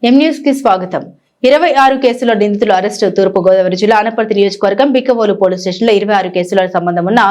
M news కి స్వాగతం. 26 కేసుల నిందితులు అరెస్టు. తూర్పు గోదావరి జిల్లా అనపర్తి నియోజకవర్గం బిక్కవోలు పోలీస్ స్టేషన్ లో 26 కేసుల సంబంధం ఉన్న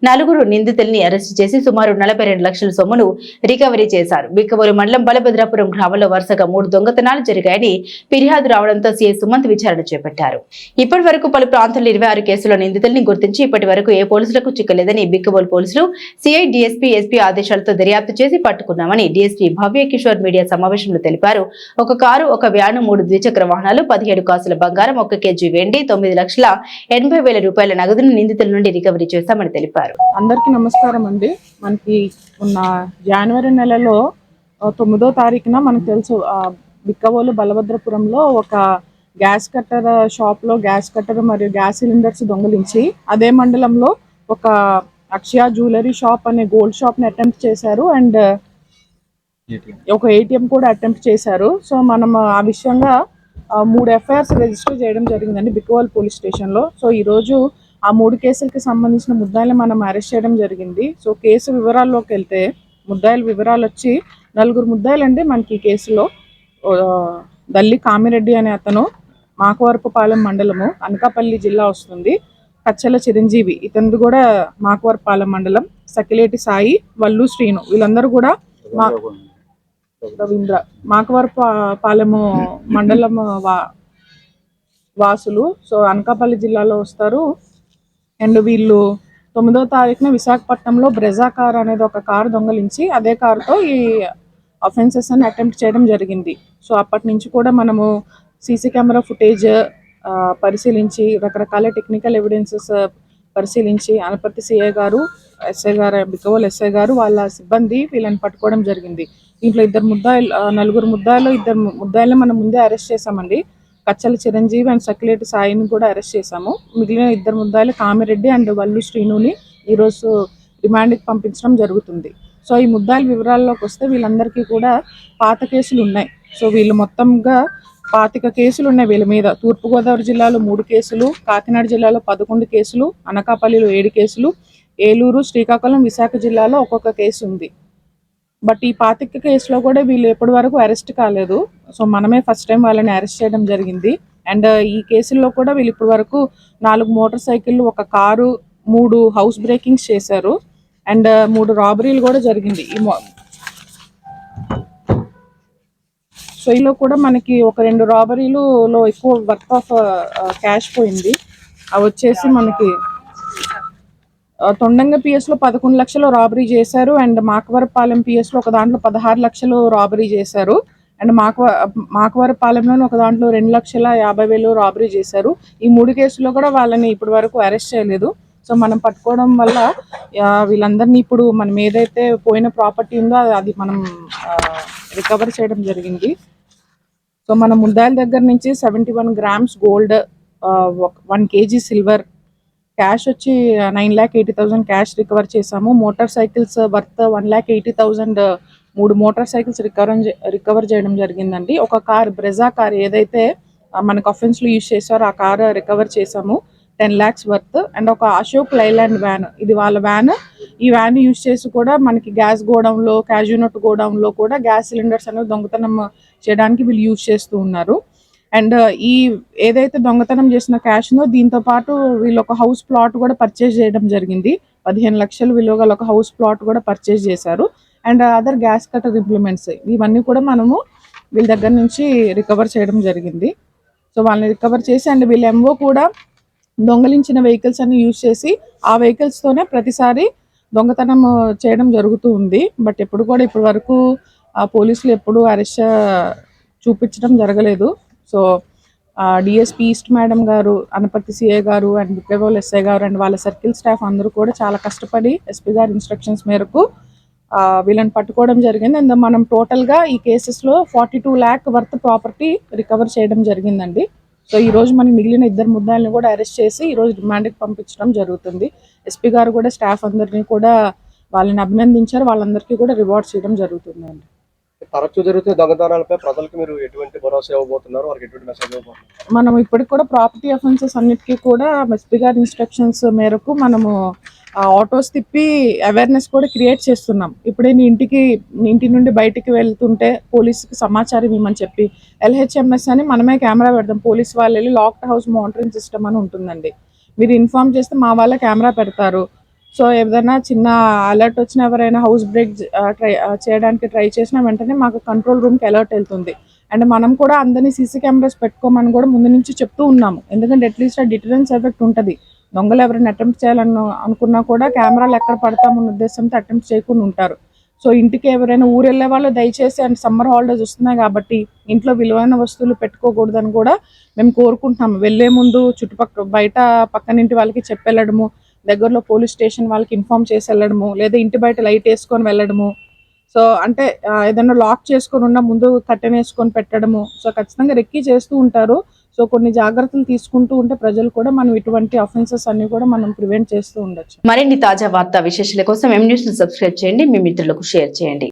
4 నిందితుల్ని అరెస్టు చేసి సుమారు 42 లక్షల సొమ్మును రికవరీ చేశారు. బిక్కవోలు మండలం బలభద్రాపురం గ్రామంలో వరుసగా 3 దొంగతనాలు జరిగాయని ఫిర్యాదు రావడంతో సీఐ సుమంత్ విచారణ చేపట్టారు. ఇప్పటి వరకు పలు ప్రాంతాల్లో 26 కేసుల నిందితుల్ని గుర్తించి ఇప్పటి వరకు ఏ పోలీసులకు చిక్కలేదని బిక్కవోలు పోలీసులు సిఐ డిఎస్పీ ఎస్పీ ఆదేశాలతో దర్యాప్తు చేసి పట్టుకున్నామని డిఎస్పీ భవ్య కిషోర్ మీడియా సమావేశంలో తెలిపారు. ఒక కారు, ఒక వ్యాను, 3 ద్విచక్ర వాహనాలు, 17 కాసుల బంగారం, 1 కేజీ వెండి, 9,80,000 రూపాయల నగదును నిందితుల నుండి రికవరీ చేశామని తెలిపారు. అందరికీ నమస్కారం అండి. మనకి ఉన్న జనవరి నెలలో 9వ తారీఖున మనకు తెలుసు బిక్కవోలు బలభద్రపురంలో ఒక గ్యాస్ కట్టర్ షాప్ లో గ్యాస్ కట్టర్ మరియు గ్యాస్ సిలిండర్స్ దొంగలించి అదే మండలంలో ఒక అక్షయ జ్యువెలరీ షాప్ అనే గోల్డ్ షాప్ ని అటెంప్ట్ చేశారు అండ్ ఒక ఏటీఎం కూడా అటెంప్ట్ చేశారు. సో మనం ఆ విషయంగా 3 ఎఫ్ఐఆర్స్ రిజిస్టర్ చేయడం జరిగిందండి బిక్కవోలు పోలీస్ స్టేషన్ లో. సో ఈ రోజు ఆ 3 కేసులకి సంబంధించిన ముద్దాయిలు మనం అరెస్ట్ చేయడం జరిగింది. సో కేసు వివరాల్లోకి వెళ్తే ముద్దాయిల వివరాలు వచ్చి 4 ముద్దాయిలు అండి మనకి ఈ కేసులో. దల్లి కామిరెడ్డి అనే అతను, మాకవరపుపాలెం మండలము, అనకాపల్లి జిల్లా వస్తుంది. కచ్చల చిరంజీవి, ఇతనిది కూడా మాకవరపుపాలెం మండలం. సకిలేటి సాయి, వల్లు శ్రీను, వీళ్ళందరూ కూడా రవీంద్ర మాకవరపాలెము మండలం వాసులు. సో అనకాపల్లి జిల్లాలో వస్తారు. అండ్ వీళ్ళు 9వ తారీఖున విశాఖపట్నంలో బ్రెజా కార్ అనేది ఒక కారు దొంగలించి అదే కారుతో ఈ అఫెన్సెస్ అని అటెంప్ట్ చేయడం జరిగింది. సో అప్పటి నుంచి కూడా మనము సీసీ కెమెరా ఫుటేజ్ పరిశీలించి రకరకాల టెక్నికల్ ఎవిడెన్సెస్ పరిశీలించి అనపర్తి సిఐ గారు, ఎస్ఐ గారు, బిక్కవోలు ఎస్ఐ గారు, వాళ్ళ సిబ్బంది వీళ్ళని పట్టుకోవడం జరిగింది. దీంట్లో 4 ముద్దాయిలు 2 ముద్దాయిలను మనం ముందే అరెస్ట్ చేశామండి. కచ్చల చిరంజీవి అండ్ సకిలేటి సాయిని కూడా అరెస్ట్ చేశాము. మిగిలిన 2 ముద్దాయిలు కామిరెడ్డి అండ్ వల్లు శ్రీనుని ఈరోజు రిమాండ్కి పంపించడం జరుగుతుంది. సో ఈ ముద్దాయిల వివరాల్లోకి వస్తే వీళ్ళందరికీ కూడా పాత కేసులు ఉన్నాయి. సో వీళ్ళు మొత్తంగా 25 కేసులు ఉన్నాయి వీళ్ళ మీద. తూర్పుగోదావరి జిల్లాలో 3 కేసులు, కాకినాడ జిల్లాలో 11 కేసులు, అనకాపల్లిలో 7 కేసులు, ఏలూరు, శ్రీకాకుళం, విశాఖ జిల్లాలో ఒక్కొక్క కేసు ఉంది. బట్ ఈ 25 కేసులో కూడా వీళ్ళు ఎప్పటి వరకు అరెస్ట్ కాలేదు. సో మనమే ఫస్ట్ టైం వాళ్ళని అరెస్ట్ చేయడం జరిగింది. అండ్ ఈ కేసుల్లో కూడా వీళ్ళు ఇప్పటి వరకు 4 మోటార్ సైకిళ్ళు, 1 కారు, 3 హౌస్ బ్రేకింగ్స్ చేశారు. అండ్ 3 రాబరీలు కూడా జరిగింది. సో ఇందులో కూడా మనకి ఒక 2 రాబరీలలో ఎక్కువ వర్త్ ఆఫ్ క్యాష్ పోయింది. అవి వచ్చేసి మనకి తొండంగ పిఎస్లో 11 లక్షలు రాబరీ చేశారు. అండ్ మాకవరపాలెం పిఎస్లో ఒక దాంట్లో 16 లక్షలు రాబరీ చేశారు. అండ్ మాకవరపాలెంలోని ఒక దాంట్లో 2,50,000 రాబరీ చేశారు. ఈ 3 కేసుల్లో కూడా వాళ్ళని ఇప్పటి వరకు అరెస్ట్ చేయలేదు. సో మనం పట్టుకోవడం వల్ల వీళ్ళందరినీ ఇప్పుడు మనం ఏదైతే పోయిన ప్రాపర్టీ ఉందో అది మనం రికవర్ చేయడం జరిగింది. సో మన ముద్దాయిల దగ్గర నుంచి 71 grams gold, 1 KG silver, cash వచ్చి 9,80,000 క్యాష్ రికవర్ చేసాము. Motor cycles worth 1,80,000 3 motor cycles recover చేయడం జరిగిందండి. ఒక కార్, బ్రెజా కార్ ఏదైతే మనకు అఫెన్స్లో యూజ్ చేశారో ఆ కార్ రికవర్ చేసాము 10 lakhs వర్త్. అండ్ ఒక అశోక్ లైలాండ్ వ్యాన్, ఇది వాళ్ళ వ్యాన్. ఈ వ్యాన్ యూజ్ చేసి కూడా మనకి గ్యాస్ గోడౌన్లో, క్యాజునట్ గోడౌన్లో కూడా గ్యాస్ సిలిండర్స్ అనేవి దొంగతనం చేయడానికి వీళ్ళు యూజ్ చేస్తూ ఉన్నారు. అండ్ ఈ ఏదైతే దొంగతనం చేసిన క్యాష్ ఉందో దీంతో పాటు వీళ్ళు ఒక హౌస్ ప్లాట్ కూడా పర్చేజ్ చేయడం జరిగింది. 15 లక్షలు విలువ గల ఒక హౌస్ ప్లాట్ కూడా పర్చేజ్ చేశారు. And other gas cutter implements, ఇవన్నీ కూడా మనము వీళ్ళ దగ్గర నుంచి రికవర్ చేయడం జరిగింది. సో వాళ్ళని రికవర్ చేసి అండ్ వీళ్ళ ఎంఓ కూడా దొంగలించిన వెహికల్స్ అన్ని యూజ్ చేసి ఆ వెహికల్స్తోనే ప్రతిసారి దొంగతనం చేయడం జరుగుతూ ఉంది. బట్ ఎప్పుడు కూడా ఇప్పటి వరకు పోలీసులు ఎప్పుడు అరెస్ట్ చూపించడం జరగలేదు. సో డిఎస్పీ ఈస్ట్ మేడం గారు, అనపర్తి సిఐ గారు అండ్ బిక్కవోలు ఎస్ఐ గారు అండ్ వాళ్ళ సర్కిల్ స్టాఫ్ అందరూ కూడా చాలా కష్టపడి ఎస్పీ గారి ఇన్స్ట్రక్షన్స్ మేరకు వీళ్ళని పట్టుకోవడం జరిగింది. అండ్ మనం టోటల్గా ఈ కేసెస్లో 42 lakh వర్త్ ప్రాపర్టీ రికవర్ చేయడం జరిగిందండి. సో ఈ రోజు మనం మిగిలిన 2 ముద్దాయిలను కూడా అరెస్ట్ చేసి ఈరోజు రిమాండ్కి పంపించడం జరుగుతుంది. ఎస్పీ గారు కూడా స్టాఫ్ అందరినీ కూడా వాళ్ళని అభినందించారు. వాళ్ళందరికీ కూడా రివార్డ్స్ చేయడం జరుగుతుందండి. తరచూ జరుగుతున్న దొంగతనాలపై ప్రజలకు మీరు ఎటువంటి భరోసా ఇవ్వబోతున్నారు, వారికి ఎటువంటి మెసేజ్ ఇవ్వబోతున్నారు? మనం ఇప్పటికి కూడా ప్రాపర్టీ అఫెన్సెస్ అన్నిటికీ కూడా ఎస్పీ గారి ఇన్స్ట్రక్షన్స్ మేరకు మనము ఆటోస్ తిప్పి అవేర్నెస్ కూడా క్రియేట్ చేస్తున్నాం. ఇప్పుడే ఇంటి నుండి బయటికి వెళ్తుంటే పోలీసుకి సమాచారం ఇవ్వమని చెప్పి LHMS అని మనమే కెమెరా పెడతాం. పోలీస్ వాళ్ళు వెళ్ళి లాక్డ్ హౌస్ మానిటరింగ్ సిస్టమ్ అని ఉంటుందండి. మీరు ఇన్ఫార్మ్ చేస్తే మా వాళ్ళ కెమెరా పెడతారు. సో ఏదైనా చిన్న అలర్ట్ వచ్చినా ఎవరైనా హౌస్ బ్రేక్ చేయడానికి ట్రై చేసినా వెంటనే మాకు కంట్రోల్ రూమ్కి అలర్ట్ వెళ్తుంది. అండ్ మనం కూడా అందరినీ సీసీ కెమెరాస్ పెట్టుకోమని కూడా ముందు నుంచి చెప్తూ ఉన్నాము. ఎందుకంటే అట్లీస్ట్ ఆ డిటరెన్స్ ఎఫెక్ట్ ఉంటుంది. దొంగలు ఎవరైనా అటెంప్ట్ అనుకున్నా కూడా కెమెరాలు ఎక్కడ పడతామన్న ఉద్దేశంతో అటెంప్ట్ చేయకుండా ఉంటారు. సో ఇంటికి ఎవరైనా ఊరు వెళ్ళే వాళ్ళు దయచేసి అండ్ సమ్మర్ హాలిడేస్ వస్తున్నాయి కాబట్టి ఇంట్లో విలువైన వస్తువులు పెట్టుకోకూడదని కూడా మేము కోరుకుంటున్నాము. వెళ్ళే ముందు చుట్టుపక్కల బయట పక్కనింటి వాళ్ళకి చెప్పెళ్ళడము, దగ్గరలో పోలీస్ స్టేషన్ వాళ్ళకి ఇన్ఫార్మ్ చేసి వెళ్ళడము, లేదా ఇంటి బయట లైట్ వేసుకొని వెళ్ళడము. సో అంటే ఏదైనా లాక్ చేసుకొని ఉన్న ముందు కట్టెన్ వేసుకొని పెట్టడము. సో ఖచ్చితంగా రెక్కీ చేస్తూ ఉంటారు. సో కొన్ని జాగ్రత్తలు తీసుకుంటూ ఉంటే ప్రజలు కూడా మనం ఇటువంటి అఫెన్సెస్ అన్ని కూడా మనం ప్రివెంట్ చేస్తూ ఉండొచ్చు. మరిన్ని తాజా వార్తా విశేషాల కోసం M News ని సబ్స్క్రైబ్ చేయండి, మీ మిత్రులకు షేర్ చేయండి.